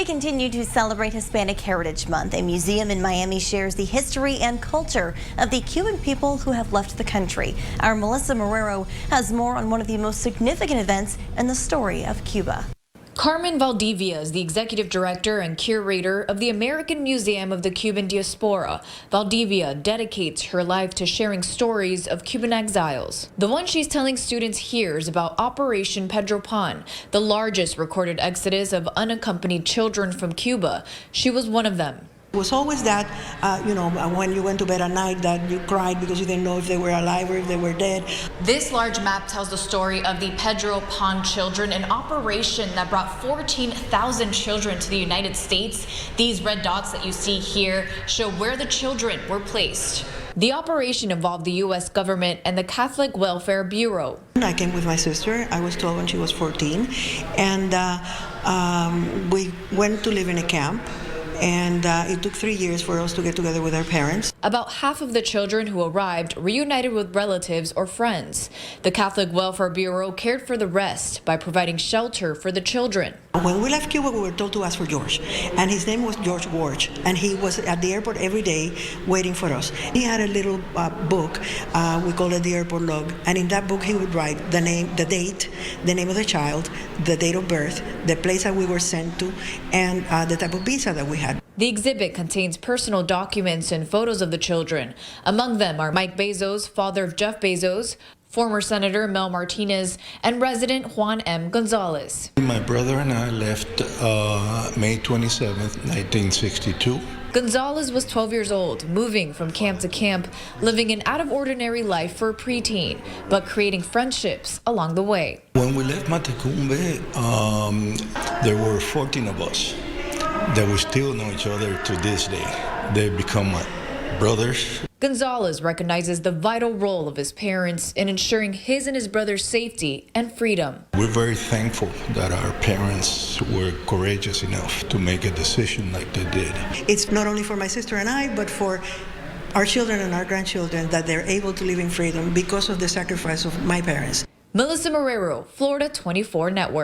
We continue to celebrate Hispanic Heritage Month. A museum in Miami shares the history and culture of the Cuban people who have left the country. Our Melissa Marrero has more on one of the most significant events in the story of Cuba. Carmen Valdivia is the executive director and curator of the American Museum of the Cuban Diaspora. Valdivia dedicates her life to sharing stories of Cuban exiles. The one she's telling students here is about Operation Pedro Pan, the largest recorded exodus of unaccompanied children from Cuba. She was one of them. It was always that, when you went to bed at night, that you cried because you didn't know if they were alive or if they were dead. This large map tells the story of the Pedro Pan children, an operation that brought 14,000 children to the United States. These red dots that you see here show where the children were placed. The operation involved the U.S. government and the Catholic Welfare Bureau. I came with my sister. I was 12 and she was 14. And we went to live in a camp. And it took 3 years for us to get together with our parents. About half of the children who arrived reunited with relatives or friends. The Catholic Welfare Bureau cared for the rest by providing shelter for the children. When we left Cuba, we were told to ask for George, and his name was George Warch, and he was at the airport every day waiting for us. He had a little book, we called it the airport log, and in that book he would write the name, the date, the name of the child, the date of birth, the place that we were sent to, and the type of visa that we had. The exhibit contains personal documents and photos of the children. Among them are Mike Bezos, father of Jeff Bezos, former Senator Mel Martinez, and resident Juan M. Gonzalez. My brother and I left May 27th, 1962. Gonzalez was 12 years old, moving from camp to camp, living an out-of-ordinary life for a preteen, but creating friendships along the way. When we left Matecumbe, there were 14 of us that we still know each other to this day. They've become my brothers. Gonzalez recognizes the vital role of his parents in ensuring his and his brother's safety and freedom. We're very thankful that our parents were courageous enough to make a decision like they did. It's not only for my sister and I, but for our children and our grandchildren that they're able to live in freedom because of the sacrifice of my parents. Melissa Marrero, Florida 24 Network.